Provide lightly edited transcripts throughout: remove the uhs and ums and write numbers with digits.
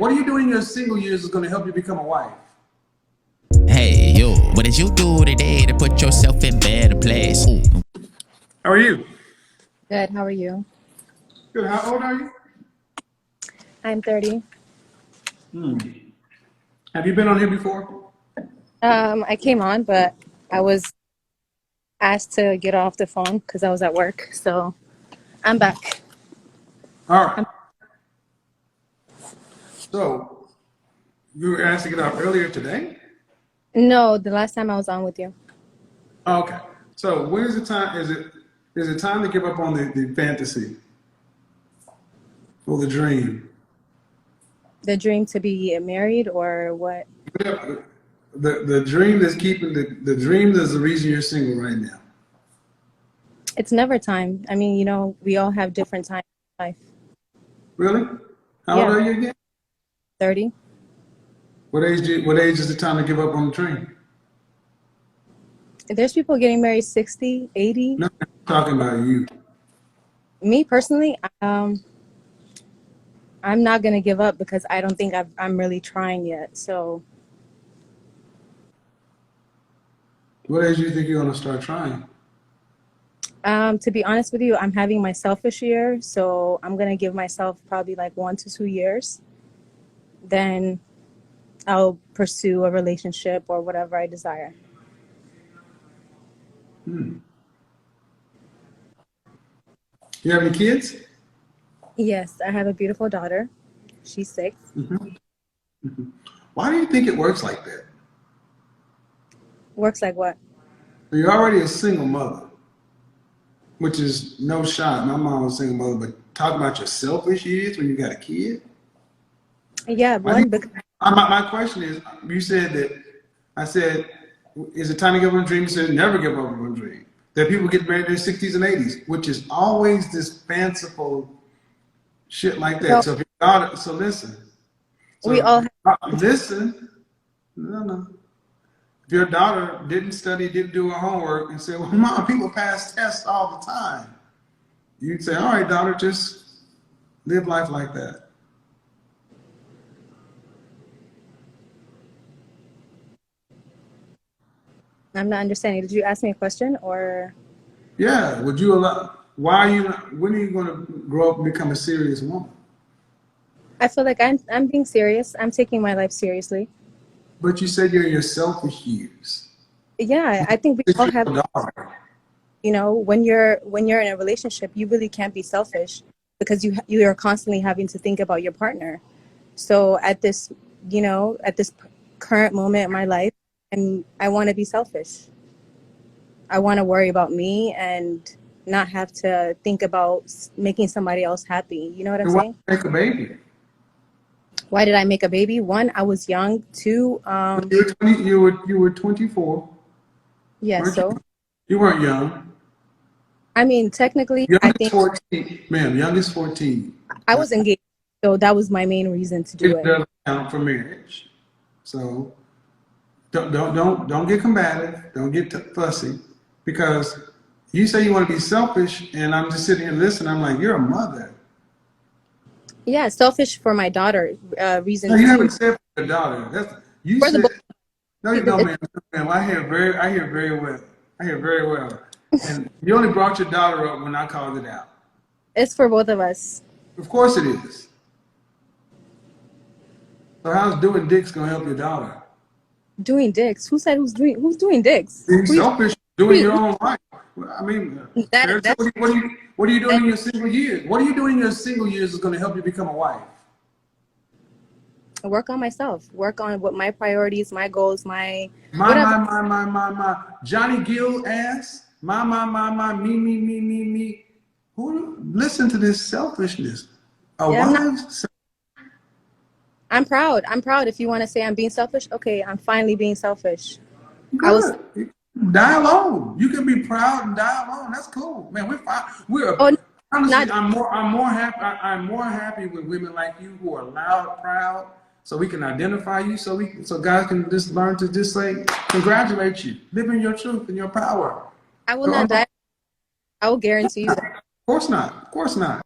What are you doing in your single years is going to help you become a wife? Hey, yo, what did you do today to put yourself in better place? Ooh. How are you? Good. How are you? Good. How old are you? I'm 30. Have you been on here before? I came on, but I was asked to get off the phone because I was at work. So I'm back. All right. So you were asked to get off earlier today? No, the last time I was on with you. Okay. So when is the time? Is it time to give up on the fantasy or the dream? The dream to be married or what? Yeah, the dream that's keeping the dream that's the reason you're single right now. It's never time. I mean, we all have different times in life. Really? How old Yeah, are you again? 30. What age is the time to give up on the dream? There's people getting married 60, 80. No, I'm talking about you. Me personally, I'm not going to give up because I don't think I'm really trying yet. So What age do you think you're gonna start trying? to be honest with you, I'm having my selfish year. So I'm going to give myself probably like 1 to 2 years. Then I'll pursue a relationship or whatever I desire. You have any kids? Yes, I have a beautiful daughter. She's 6. Why do you think it works like that? Works like what? You're already a single mother, which is no shot. My mom was a single mother, but talk about your selfish years when you got a kid. Yeah, Why do one, you, because my question is, you said that, I said, is it time to give up on a dream? You said never give up on a dream. That people get married in their 60s and 80s, which is always this fanciful shit like that. no, So if your daughter, so listen. we So all have, listen, no. If your daughter didn't study, didn't do her homework, and said, "Well, mom, people pass tests all the time," you'd say, "All right, daughter, just live life like that." I'm not understanding. Did you ask me a question or? Yeah. Would you allow? Why are you? When are you going to grow up and become a serious woman? I feel like I'm being serious. I'm taking my life seriously. But you said you're in your selfish years. Yeah, I think we all have, Your daughter. when you're in a relationship, you really can't be selfish because you are constantly having to think about your partner. So at this current moment in my life, and I want to be selfish. I want to worry about me and not have to think about making somebody else happy. You know what I'm And why saying? make a baby? Why did I make a baby? One, I was young. Two, You were 20. You were 24, yeah, weren't you? so You weren't young. I mean, technically, I Youngest think 14, ma'am. Youngest 14. I was engaged, so that was my main reason to do It it. doesn't count for marriage. So don't get combative. Don't get fussy, because you say you want to be selfish, and I'm just sitting here listening. I'm like, you're a mother. Yeah, selfish for my daughter. No, Reason you two, haven't said for your daughter. You for the said both. no, you know, ma'am. Ma'am, I hear very well. I hear very well. And you only brought your daughter up when I called it out. It's for both of us. Of course it is. So how's doing dicks gonna help your daughter? Doing dicks. Who said who's doing dicks? Being Who you, selfish, who doing you, your who, own life. I mean, that Sarah, so that's what are you doing that in your single years? What are you doing in your single years is going to help you become a wife? work on myself. Work on what my priorities, my goals, my My, whatever. my, my, my, my, my. Johnny Gill ass. My, me. Who listen to this selfishness? A Yeah, I'm not. wife? I'm proud. I'm proud. If you want to say I'm being selfish, okay, I'm finally being selfish. I was. Good. Die alone. You can be proud and die alone. That's cool, man. We're fine. We're Oh, honestly. not. I'm more happy. I'm more happy with women like you who are loud, proud, so we can identify you. So guys can just learn to just say congratulate you, live in your truth and your power. I will So not I'm, of die. I will guarantee you that. course not. Of course not.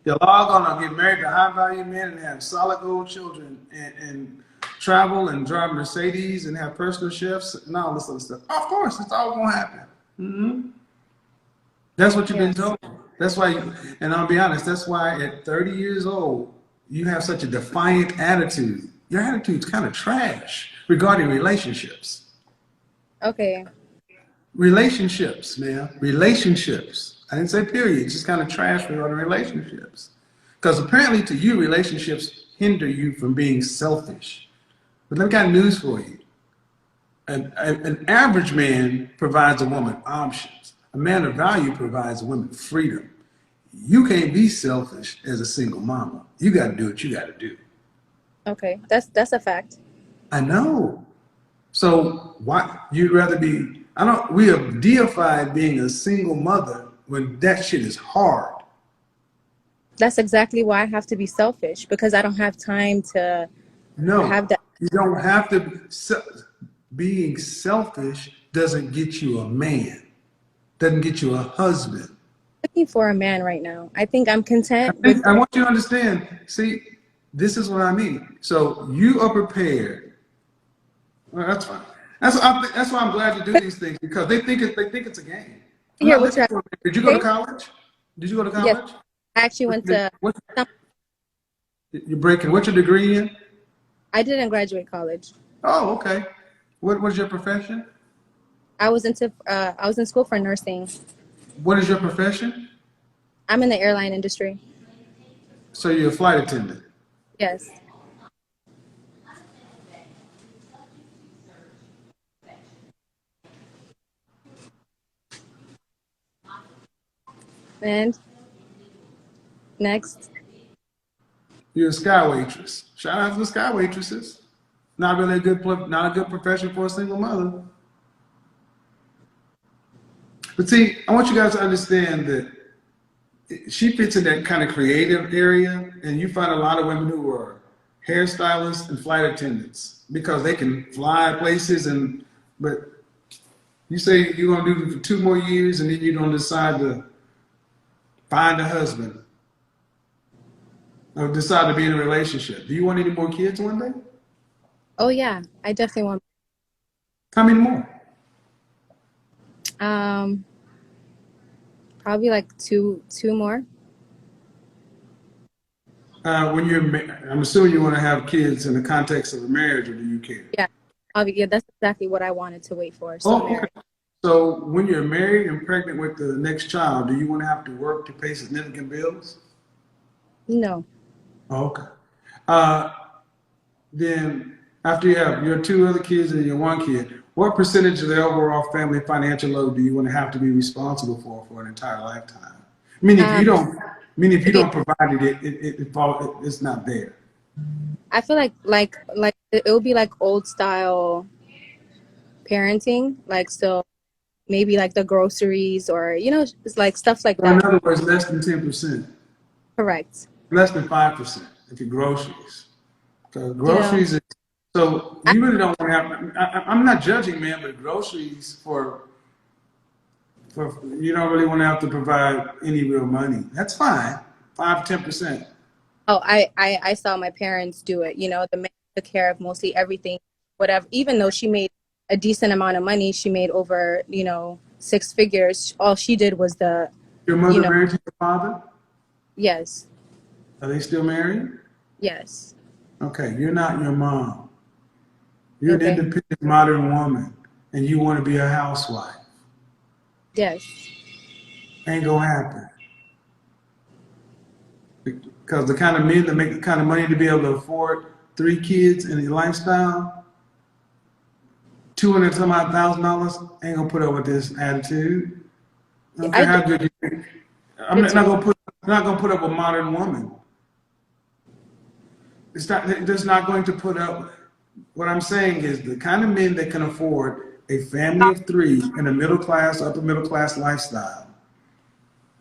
Y'all all gonna get married to high value men and have solid gold children and travel and drive Mercedes and have personal chefs and all this other stuff. Of course, it's all gonna happen. That's what you've been Yes. told. That's why, and I'll be honest, that's why at 30 years old, you have such a defiant attitude. Your attitude's kind of trash regarding relationships. Okay. Relationships, man. Relationships. I didn't say period. It's just kind of trash regarding relationships. Because apparently to you, relationships hinder you from being selfish. But I've got news for you. An average man provides a woman options. A man of value provides a woman freedom. You can't be selfish as a single mama. You got to do what you got to do. Okay. That's a fact. I know. So why you'd rather be? We have deified being a single mother when that shit is hard. That's exactly why I have to be selfish, because I don't have time to No, have that. you don't have to. Being selfish doesn't get you a man. Doesn't get you a husband. Looking for a man right now. I think I'm content with. I want you to understand. See, this is what I mean. So you are prepared. Well, that's fine. That's why I'm glad to do these things, because they think it's a game. I'm Here, not what's looking your? for- Did you go to college? Did you go to college? Yes. I actually went to. You're breaking. What's your degree in? I didn't graduate college. Oh, okay. What was your profession? I was in school for nursing. What is your profession? I'm in the airline industry. So you're a flight attendant. Yes. And next. You're a sky waitress. Shout out to the sky waitresses. Not really not a good profession for a single mother. But see, I want you guys to understand that she fits in that kind of creative area, and you find a lot of women who are hairstylists and flight attendants because they can fly places, but you say you're gonna do it for 2 more years and then you're gonna decide to find a husband or decide to be in a relationship. Do you want any more kids one day? Oh yeah, I definitely want. How many more? Probably like two more. I'm assuming you want to have kids in the context of a marriage, or do you care? Yeah, yeah, that's exactly what I wanted to wait for. So, Oh, okay. So when you're married and pregnant with the next child, do you want to have to work to pay significant bills? no, Okay. Then after you have your 2 other kids and your 1 kid, what percentage of the overall family financial load do you want to have to be responsible for an entire lifetime? I mean, if you don't provide it's not there. I feel like it would be like old style parenting, like so maybe like the groceries or it's like stuff like So in that. other words, less than 10%, Correct. less than 5% if you're groceries. So groceries is, so you really don't want to have, I'm not judging, man, but groceries for you don't really want to have to provide any real money. That's fine, 5-10%. Oh, I saw my parents do it. The man took care of mostly everything, whatever. Even though she made a decent amount of money, she made over 6 figures. All she did was Your mother married to your father? Yes, Are they still married? yes. Okay, you're not your mom. You're Okay. an independent modern woman, and you want to be a housewife. Yes. Ain't gonna happen. Because the kind of men that make the kind of money to be able to afford 3 kids and a lifestyle, $200,000 ain't gonna put up with this attitude. I don't care how good you think. I'm not gonna put up a modern woman. They're just not going to put up. What I'm saying is the kind of men that can afford a family of 3 in a middle class, upper middle class lifestyle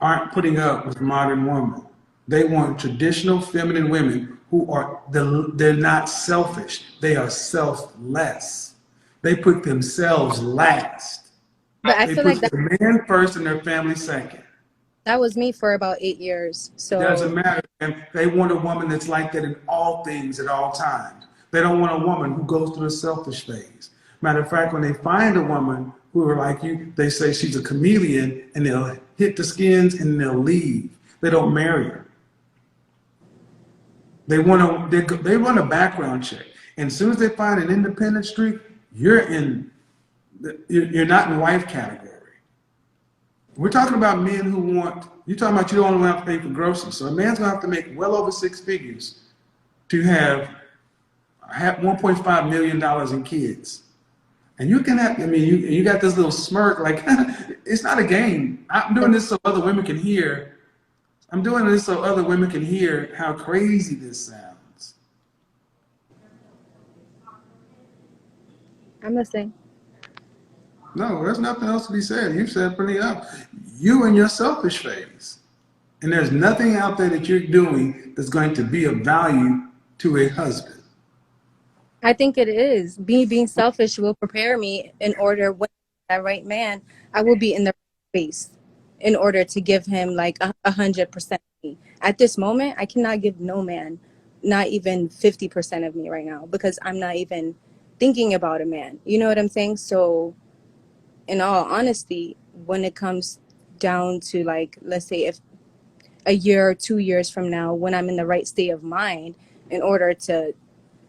aren't putting up with modern women. They want traditional feminine women who they're not selfish. They are selfless. They put themselves last. But I They feel put like that. the man first and their family second. That was me for about 8 years. It doesn't So matter. And they want a woman that's like that in all things at all times. They don't want a woman who goes through a selfish phase. Matter of fact, when they find a woman who are like you, they say she's a chameleon and they'll hit the skins and they'll leave. They don't marry her. They run a background check. And as soon as they find an independent streak, you're you're not in wife category. We're talking about men who you're talking about you don't want to pay for groceries. So a man's going to have to make well over 6 figures to have $1.5 million in kids. And you can have, I mean, you got this little smirk, like, it's not a game. I'm doing this so other women can hear. I'm doing this so other women can hear how crazy this sounds. I'm listening. No, there's nothing else to be said. You've said plenty up. You and your selfish phase. And there's nothing out there that you're doing that's going to be of value to a husband. I think it is. Me being selfish will prepare me in order when that right man, I will be in the right space in order to give him like 100% of me. At this moment, I cannot give no man, not even 50% of me right now, because I'm not even thinking about a man. You know what I'm saying? So in all honesty, when it comes down to, like, let's say if a year or 2 years from now, when I'm in the right state of mind, in order to,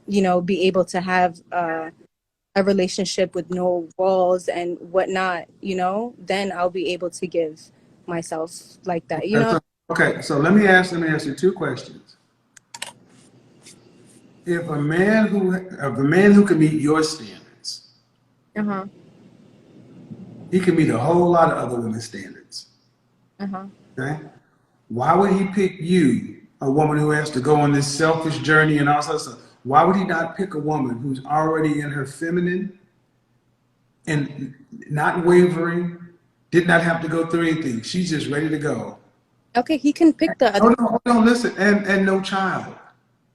be able to have a relationship with no walls and whatnot, then I'll be able to give myself like that, Okay, so let me ask you 2 questions. If a man who can meet your standards, Uh-huh. he can meet a whole lot of other women's standards. Uh-huh. Okay? Why would he pick you, a woman who has to go on this selfish journey and all that stuff? Why would he not pick a woman who's already in her feminine and not wavering, did not have to go through anything? She's just ready to go. Okay, he can pick the other. Hold on, listen, and no child.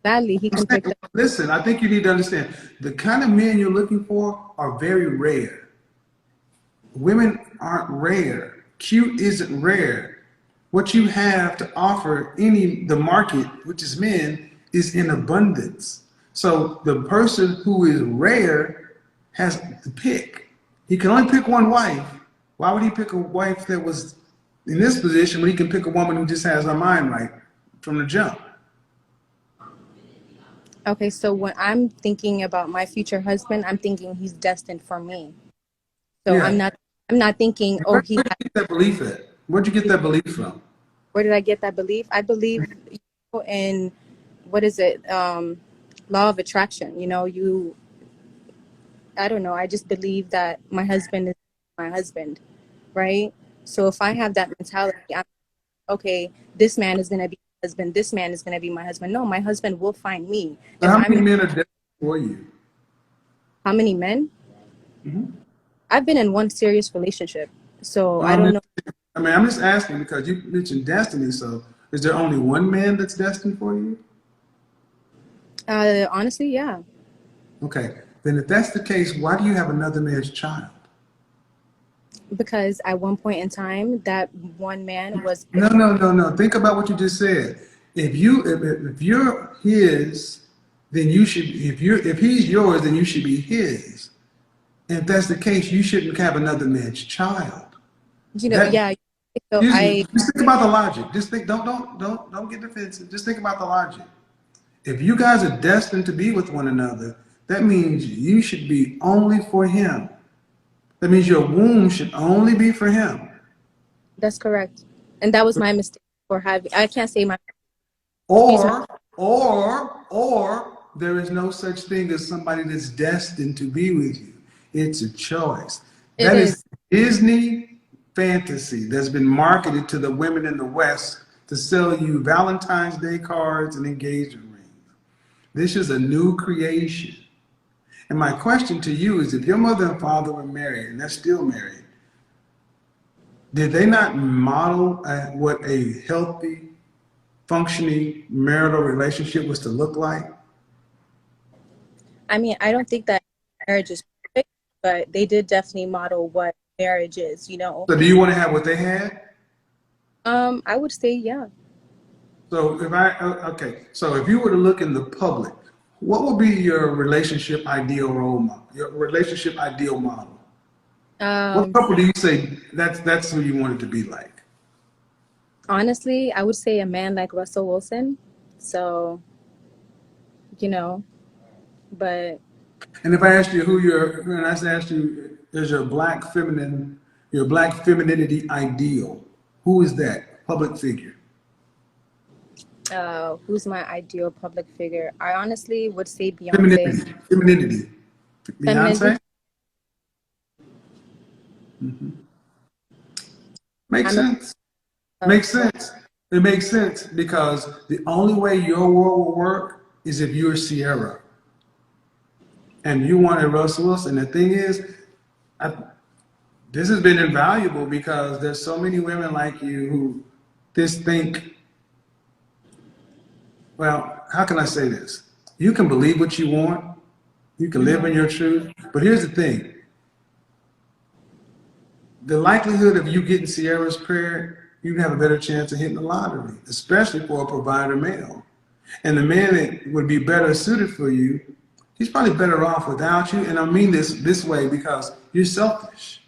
Badly, he can pick the. Listen, I think you need to understand the kind of men you're looking for are very rare. Women aren't rare. Cute isn't rare. What you have to offer the market, which is men, is in abundance. So the person who is rare has to pick. He can only pick one wife. Why would he pick a wife that was in this position when he can pick a woman who just has her mind right from the jump? Okay, so when I'm thinking about my future husband, I'm thinking he's destined for me. So Yeah. I'm not thinking, oh, Where'd you get that belief at? Where'd you get that belief from? Where did I get that belief? I believe in, what is it? Law of attraction. I don't know. I just believe that my husband is my husband, right? So if I have that mentality, okay, this man is going to be my husband. This man is going to be my husband. No, my husband will find me. So how many men are destined for you? How many men? Mhm. I've been in one serious relationship, so I don't know. I mean, I'm just asking because you mentioned destiny. So is there only one man that's destined for you? Honestly, yeah. Okay. Then if that's the case, why do you have another man's child? Because at one point in time, that one man was. No. Think about what you just said. If you're his, then you should. If he's yours, then you should be his. And if that's the case, you shouldn't have another man's child. Yeah. So just think about the logic. Just think. Don't get defensive. Just think about the logic. If you guys are destined to be with one another, that means you should be only for him. That means your womb should only be for him. That's correct. And that was my mistake for having, I can't say my. Or there is no such thing as somebody that's destined to be with you. It's a choice. That is Disney fantasy that's been marketed to the women in the West to sell you Valentine's Day cards and engagement rings. This is a new creation. And my question to you is, if your mother and father were married and they're still married, did they not model what a healthy, functioning marital relationship was to look like? I mean, I don't think that marriage is perfect, but they did definitely model what marriage is, So do you want to have what they had? I would say yeah. So so if you were to look in the public, what would be your relationship ideal role model? Your relationship ideal model? What Um, couple do you say that's who you want it to be like? Honestly, I would say a man like Russell Wilson. So, you know, but And if I asked you and I asked you, is your black femininity ideal? Who is that public figure? who's my ideal public figure? I honestly would say Beyonce. Femininity. Femininity. Beyonce makes I'm a, sense. Makes sense. It makes sense because the only way your world will work is if you're Sierra and you wanted Russell Wilson. The thing is, I, this has been invaluable because there's so many women like you who just think, well, how can I say this? You can believe what you want, you can live in your truth, but here's the thing. The likelihood of you getting Sierra's prayer, you have a better chance of hitting the lottery, especially for a provider male. And the man that would be better suited for you, he's probably better off without you. And I mean this way because you're selfish.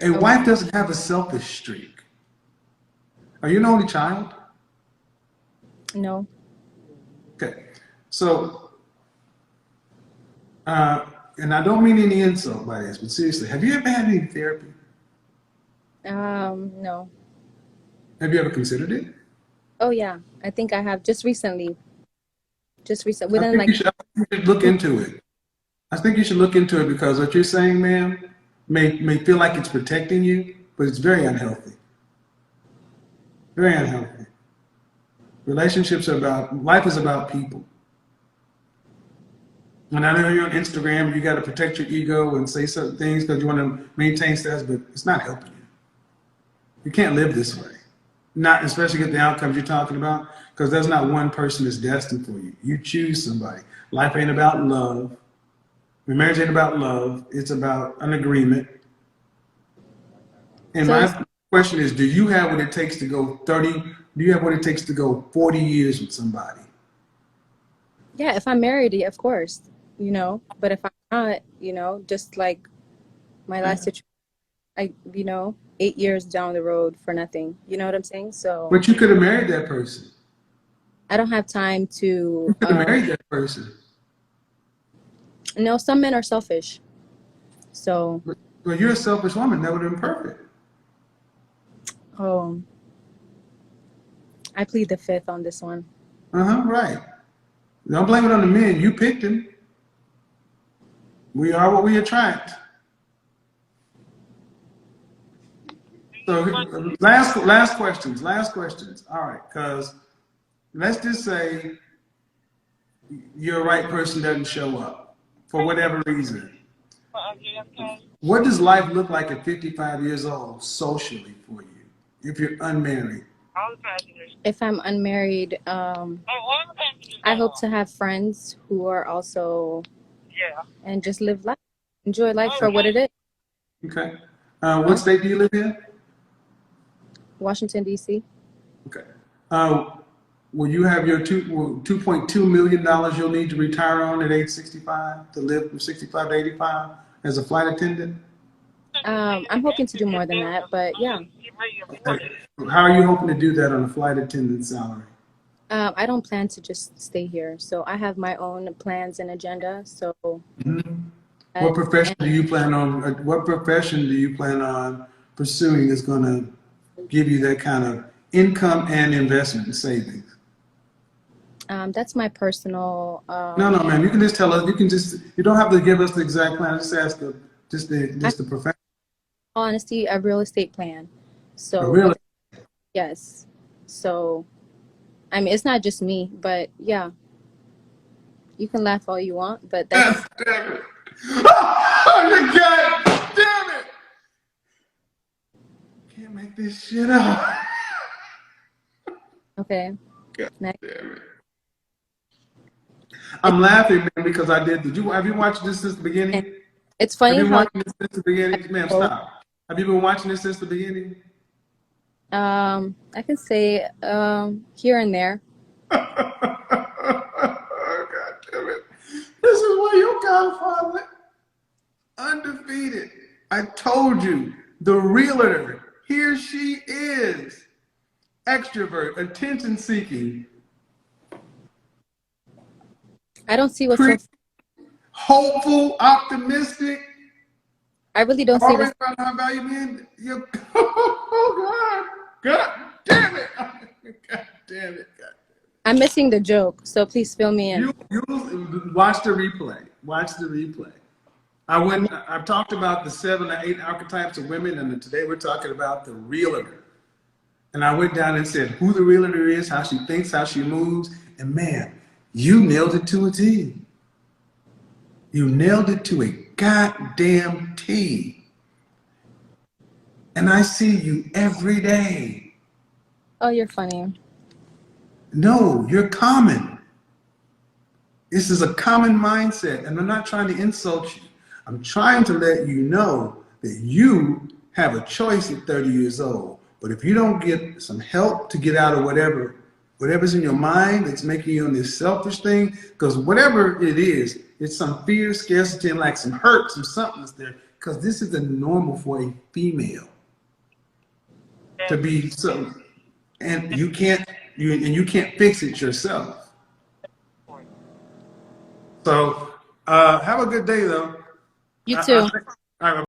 A wife doesn't have a selfish streak. Are you an only child? no. Okay. So, and I don't mean any insult by this, but seriously, have you ever had any therapy? No. Have you ever considered it? Oh yeah, I think I have just recently. I Within think like you should look into it. I think you should look into it because what you're saying, ma'am, may feel like it's protecting you, but it's very unhealthy. Very unhealthy. Life is about people. And I know you're on Instagram, you got to protect your ego and say certain things because you want to maintain status, but it's not helping you. You can't live this way. Not especially get the outcomes you're talking about, because there's not one person that's destined for you. You choose somebody. Life ain't about love. Marriage ain't about love. It's about an agreement. And so. my question is, do you have what it takes to go 30? Do you have what it takes to go 40 years with somebody? Yeah, if I'm married, yeah, of course, But if I'm not, just like my last situation, 8 years down the road for nothing. You know what I'm saying? So But you could have married that person. I don't have time to. You could have married that person. No, some men are selfish. So. Well, you're a selfish woman. That would have been perfect. Oh, I plead the fifth on this one. Right. Don't blame it on the men. You picked him. We are what we attract. So last questions. All right, because let's just say your right person doesn't show up for whatever reason. What does life look like at 55 years old socially for you if you're unmarried? If I'm unmarried, I hope to have friends who are also, and just live life, enjoy life for what it is. Okay. What state do you live in? Washington, D.C. Okay. Will you have your $2.2 million you'll need to retire on at age 65 to live from 65 to 85 as a flight attendant? I'm hoping to do more than that, but yeah. How are you hoping to do that on a flight attendant salary? I don't plan to just stay here. So I have my own plans and agenda. So What profession do you plan on pursuing that's going to give you that kind of income and investment and savings? That's my personal. No, ma'am. You can just tell us. You don't have to give us the exact plan. Just ask the profession. Honesty, a real estate plan. So Really? yes. So, I mean, it's not just me, but yeah. You can laugh all you want, but that's. Damn it! Oh, God damn it! Can't make this shit up. Okay. God Next. damn it! I'm laughing, man, because I did. Have you watched this since the beginning? It's funny Have you how. watched this since the beginning? Ma'am, stop. Have you been watching this since the beginning? I can say here and there. God damn it. This is why your godfather undefeated. I told you, the realtor, here she is. Extrovert, attention seeking, I don't see what's so. hopeful, optimistic. I really don't see Always this. about how value man. Oh God damn it! God damn it! God. I'm missing the joke, so please fill me in. You watch the replay. Watch the replay. I've talked about the 7 or 8 archetypes of women, and today we're talking about the realtor. And I went down and said who the realtor is, how she thinks, how she moves, and man, you nailed it to a T. You nailed it to a goddamn T. And I see you every day. Oh, you're funny. No, you're common. This is a common mindset, and I'm not trying to insult you. I'm trying to let you know that you have a choice at 30 years old. But if you don't get some help to get out of whatever's in your mind that's making you on this selfish thing, because whatever it is, it's some fear, scarcity, and like some hurt, some something that's there. Because this isn't normal for a female to be so, and you can't fix it yourself. So have a good day, though. You too. All right,